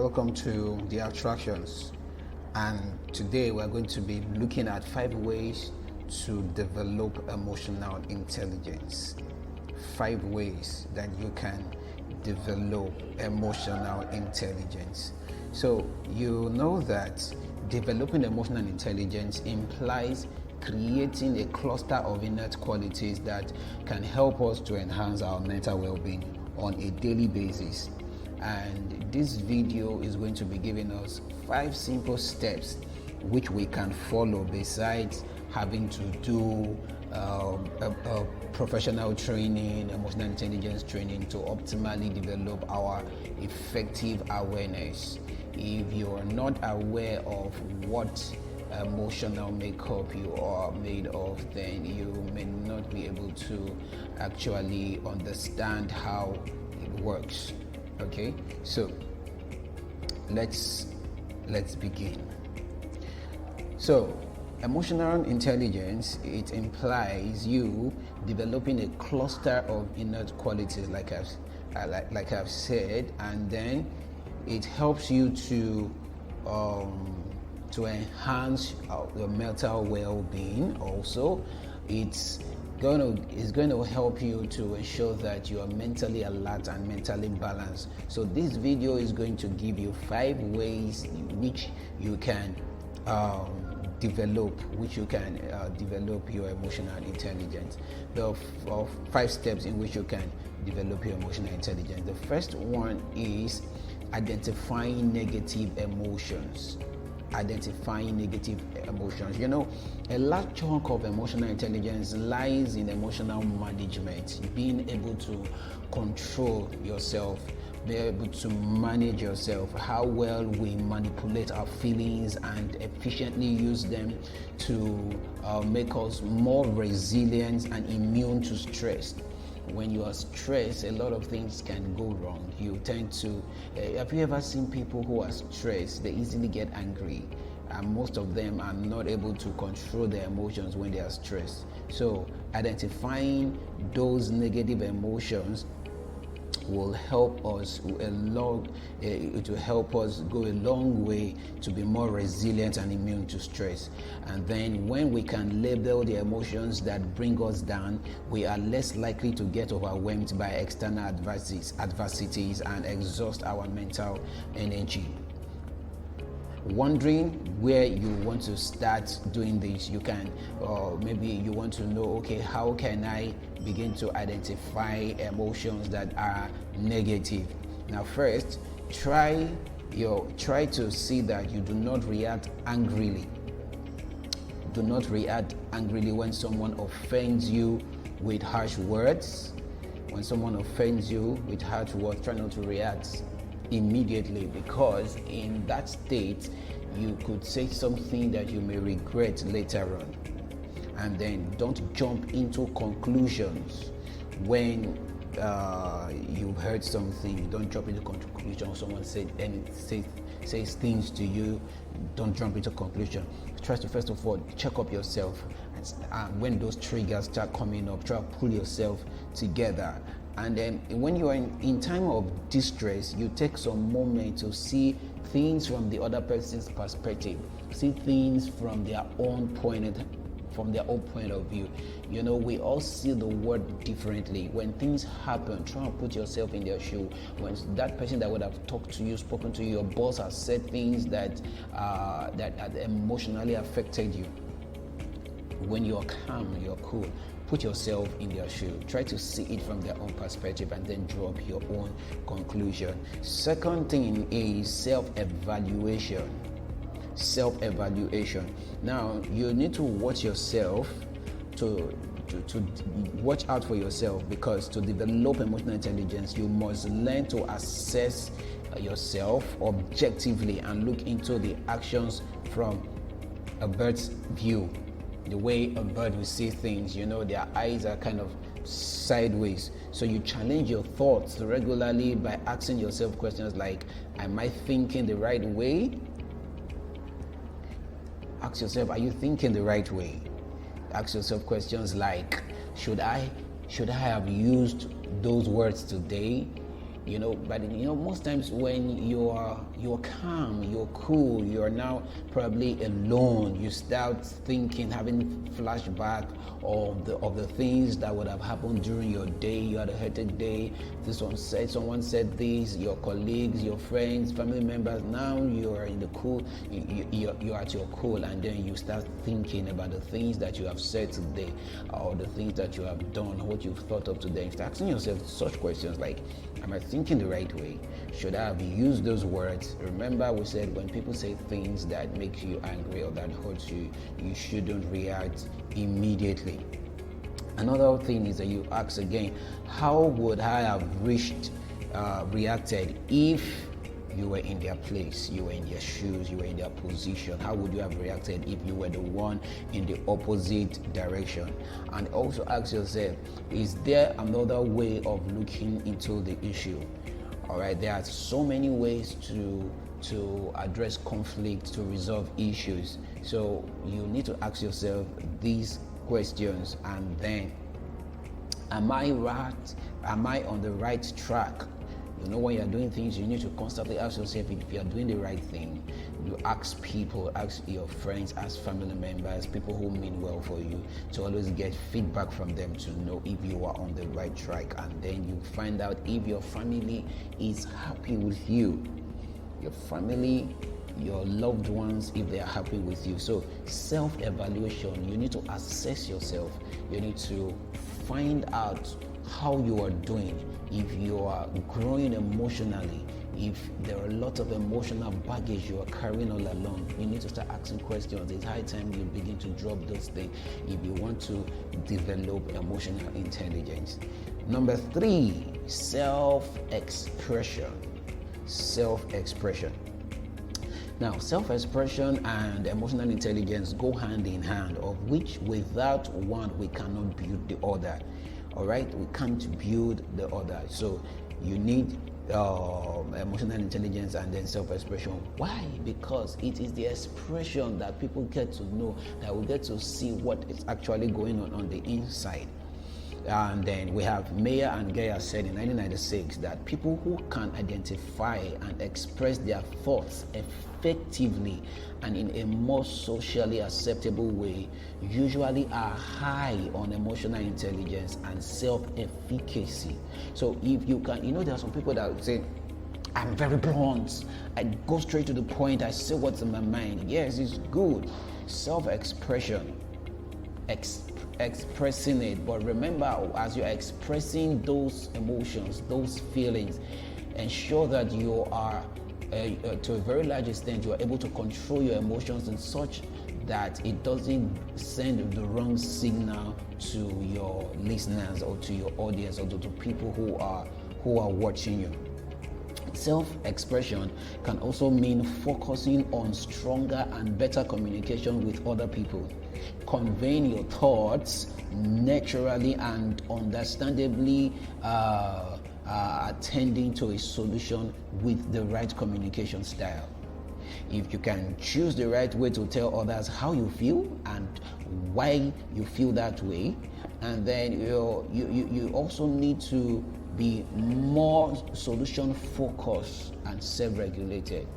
welcome to the attractions, and today we're going to be looking at 5 ways to develop emotional intelligence. 5 ways that you can develop emotional intelligence. So you know that developing emotional intelligence implies creating a cluster of innate qualities that can help us to enhance our mental well-being on a daily basis. And this video is going to be giving us 5 simple steps which we can follow besides having to do a professional training, emotional intelligence training, to optimally develop our effective awareness. If you are not aware of what emotional makeup you are made of, then you may not be able to actually understand how it works. Okay, so let's begin. So emotional intelligence, it implies you developing a cluster of innate qualities, like I've said, and then it helps you to enhance your mental well-being. Also, it's going to help you to ensure that you are mentally alert and mentally balanced. So this video is going to give you 5 ways which you can develop your emotional intelligence. The 5 steps in which you can develop your emotional intelligence. The first one is identifying negative emotions. You know, a large chunk of emotional intelligence lies in emotional management, being able to control yourself, be able to manage yourself, how well we manipulate our feelings and efficiently use them to make us more resilient and immune to stress. When you are stressed, a lot of things can go wrong. You tend to, have you ever seen people who are stressed? They easily get angry, and most of them are not able to control their emotions when they are stressed. So identifying those negative emotions will help us it will help us go a long way to be more resilient and immune to stress. And then when we can label the emotions that bring us down, we are less likely to get overwhelmed by external adversities and exhaust our mental energy. Wondering where you want to start doing this, you can, or maybe you want to know, okay, how can I begin to identify emotions that are negative? Now first, try to see that you do not react angrily. Do not react angrily when someone offends you with harsh words. When someone offends you with harsh words, try not to react immediately, because in that state you could say something that you may regret later on. And then don't jump into conclusions when you've heard something. Don't jump into conclusion. Someone says things to you, don't jump into conclusion. Try to first of all check up yourself, and when those triggers start coming up, try to pull yourself together. And then when you are in time of distress, you take some moment to see things from the other person's perspective, see things from their own point of view. You know, we all see the world differently. When things happen, try to put yourself in their shoe. When that person that would have talked to you, spoken to you, your boss has said things that emotionally affected you. When you're calm, you're cool, put yourself in their shoe. Try to see it from their own perspective and then draw up your own conclusion. Second thing is self-evaluation. Now, you need to watch yourself, to watch out for yourself, because to develop emotional intelligence, you must learn to assess yourself objectively and look into the actions from a bird's view. The way a bird will see things, you know, their eyes are kind of sideways. So you challenge your thoughts regularly by asking yourself questions like, am I thinking the right way? Ask yourself, are you thinking the right way? Ask yourself questions like, should I have used those words today? But most times when you're calm, you're cool, you're now probably alone, you start thinking, having flashback of the things that would have happened during your day. You had a hectic day. Someone said this, your colleagues, your friends, family members. Now you're in the cool, you're at your cool, and then you start thinking about the things that you have said today, or the things that you have done, what you've thought of today. You start asking yourself such questions like, am I thinking the right way? Should I have used those words? Remember, we said when people say things that make you angry or that hurts you, you shouldn't react immediately. Another thing is that you ask again, how would I have reacted if you were in their place, you were in their shoes, you were in their position? How would you have reacted if you were the one in the opposite direction? And also ask yourself, is there another way of looking into the issue? All right, there are so many ways to address conflict, to resolve issues. So you need to ask yourself these questions, and then, am I on the right track? When you're doing things, you need to constantly ask yourself if you're doing the right thing. You ask people, ask your friends, ask family members, people who mean well for you, to always get feedback from them to know if you are on the right track. And then you find out if your family is happy with you. Your family, your loved ones, if they are happy with you. So self-evaluation, you need to assess yourself. You need to find out how you are doing, if you are growing emotionally, if there are a lot of emotional baggage you are carrying all along. You need to start asking questions. It's high time you begin to drop those things if you want to develop emotional intelligence. Number 3, self-expression. Now, self-expression and emotional intelligence go hand in hand, of which without one we cannot build the other. All right, we can't build the other. So you need emotional intelligence and then self-expression. Why? Because it is the expression that people get to know, that we get to see what is actually going on the inside. And then we have Meyer and Geyer said in 1996 that people who can identify and express their thoughts effectively and in a more socially acceptable way usually are high on emotional intelligence and self-efficacy. So if you can, there are some people that say, I'm very blunt, I go straight to the point, I say what's in my mind. Yes, it's good. Self-expression, expressing it, but remember, as you're expressing those emotions, those feelings, ensure that you are to a very large extent you are able to control your emotions in such that it doesn't send the wrong signal to your listeners or to your audience or to people who are watching you. Self-expression can also mean focusing on stronger and better communication with other people, conveying your thoughts naturally and understandably, attending to a solution with the right communication style. If you can choose the right way to tell others how you feel and why you feel that way, and then you also need to be more solution focused and self-regulated.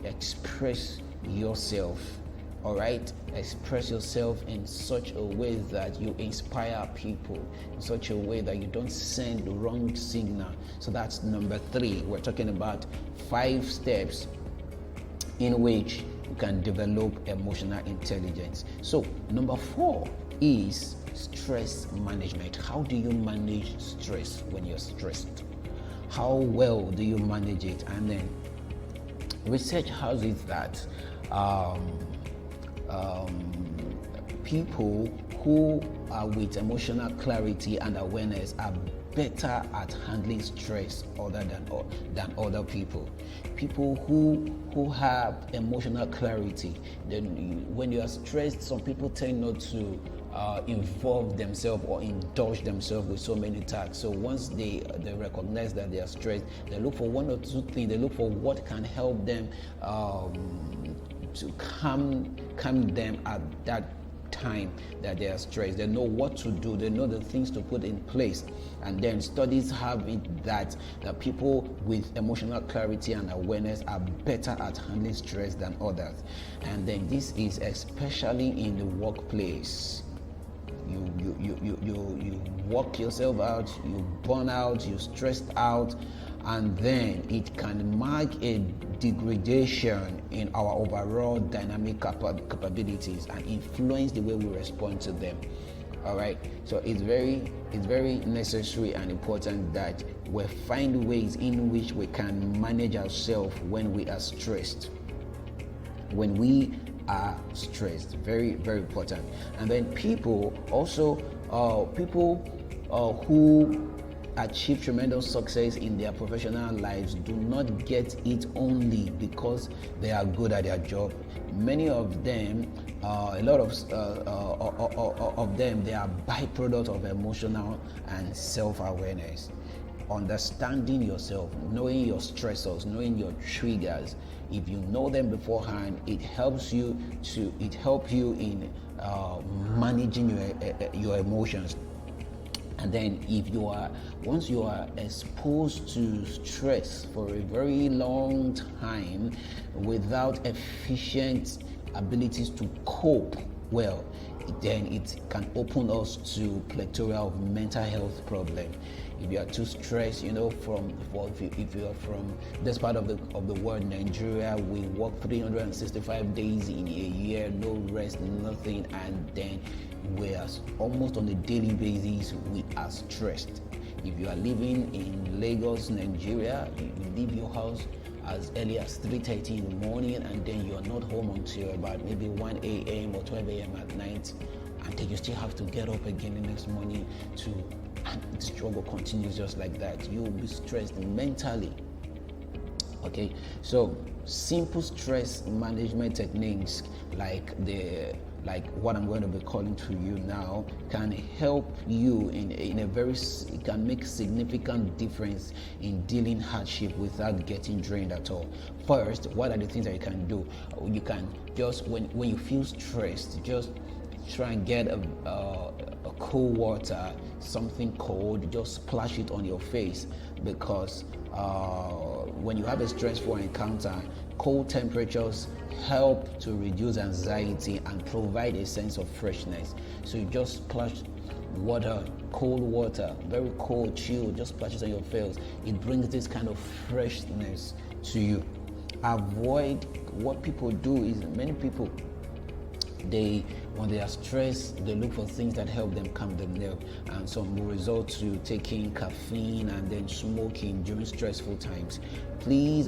Express yourself. All right, express yourself in such a way that you inspire people, in such a way that you don't send the wrong signal. So that's number 3. We're talking about 5 steps in which you can develop emotional intelligence. So number 4 is stress management. How do you manage stress when you're stressed? How well do you manage it? And then research has it that people who are with emotional clarity and awareness are better at handling stress other than other people. People who have emotional clarity, then when you are stressed, some people tend not to involve themselves or indulge themselves with so many tasks. So once they recognize that they are stressed, they look for one or two things. They look for what can help them to calm them at that time that they are stressed. They know what to do. They know the things to put in place. And then studies have it that people with emotional clarity and awareness are better at handling stress than others. And then this is especially in the workplace. You work yourself out, you burn out, you stressed out, and then it can mark a degradation in our overall dynamic capabilities and influence the way we respond to them. All right, so it's very necessary and important that we find ways in which we can manage ourselves when we are stressed. When we are stressed, very important. And then people who achieve tremendous success in their professional lives do not get it only because they are good at their job. Many of them, a lot of them, they are byproduct of emotional and self-awareness. Understanding yourself, knowing your stressors, knowing your triggers. If you know them beforehand, it helps you in managing your emotions. And then once you are exposed to stress for a very long time without efficient abilities to cope well, then it can open us to plethora of mental health problems. If you are too stressed, if you are from this part of the world, Nigeria, we work 365 days in a year, no rest, nothing, and then we are almost on a daily basis, we are stressed. If you are living in Lagos, Nigeria, you leave your house as early as 3:30 in the morning, and then you are not home until about maybe 1 a.m. or 12 a.m. at night, and then you still have to get up again the next morning and the struggle continues just like that. You will be stressed mentally. Okay, so simple stress management techniques like what I'm going to be calling to you now can help you it can make significant difference in dealing hardship without getting drained at all. First, what are the things that you can do? You can just, when you feel stressed, just try and get a cool water, something cold, just splash it on your face, because when you have a stressful encounter, cold temperatures help to reduce anxiety and provide a sense of freshness. So you just splash water, cold water, very cold, chill, just splash it on your face. It brings this kind of freshness to you. Avoid, what people do is, many people, when they are stressed, they look for things that help them calm them down, and some will resort to taking caffeine and then smoking during stressful times. Please,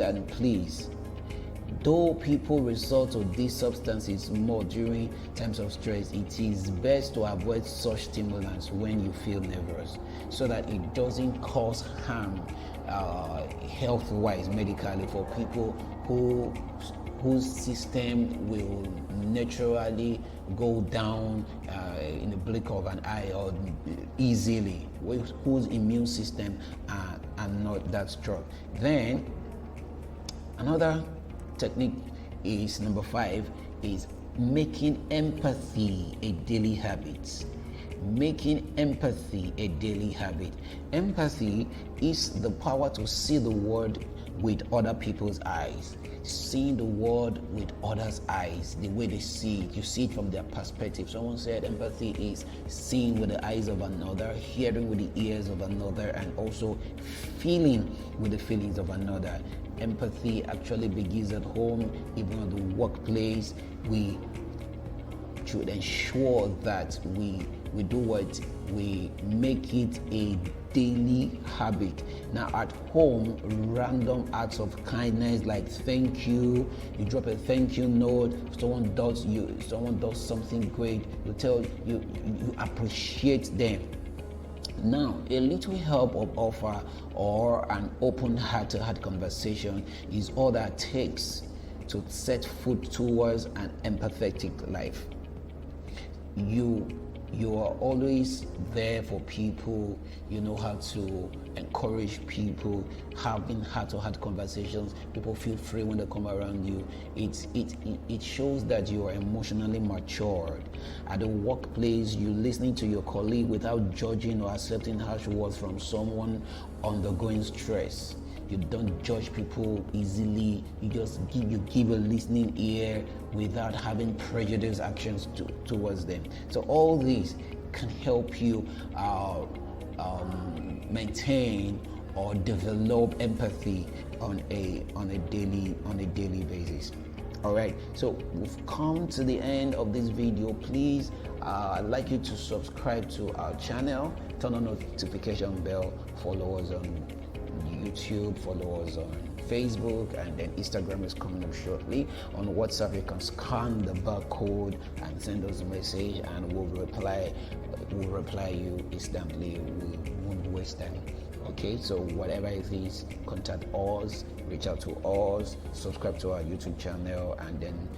though people resort to these substances more during times of stress, it is best to avoid such stimulants when you feel nervous, so that it doesn't cause harm health-wise, medically, for people whose system will naturally go down in the blink of an eye or easily, whose immune system are not that strong. Then another technique is number 5, is making empathy a daily habit. Making empathy a daily habit. Empathy is the power to see the world with other people's eyes. Seeing the world with others' eyes, the way they see it, you see it from their perspective. Someone said empathy is seeing with the eyes of another, hearing with the ears of another, and also feeling with the feelings of another. Empathy actually begins at home, even at the workplace. We should ensure that we do what we make it a daily habit. Now at home, random acts of kindness like thank you, you drop a thank you note, someone does something great, you appreciate them. Now, a little help of offer or an open heart-to-heart conversation is all that it takes to set foot towards an empathetic life. You You are always there for people. You know how to encourage people, having heart-to-heart conversations. People feel free when they come around you. It shows that you are emotionally matured. At the workplace, you're listening to your colleague without judging or accepting harsh words from someone undergoing stress. You don't judge people easily. You just give a listening ear without having prejudice actions towards them. So all these can help you maintain or develop empathy on a daily basis. All right, so we've come to the end of this video. Please, I'd like you to subscribe to our channel, turn on notification bell, follow us on YouTube, follow us on Facebook, and then Instagram is coming up shortly. On WhatsApp, you can scan the barcode and send us a message, and we'll reply you instantly. We won't waste time. Okay, so whatever it is, contact us, reach out to us, subscribe to our YouTube channel, and then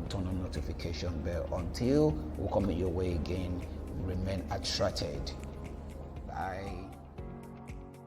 turn on notification bell. Until we come your way again, remain attracted. Bye.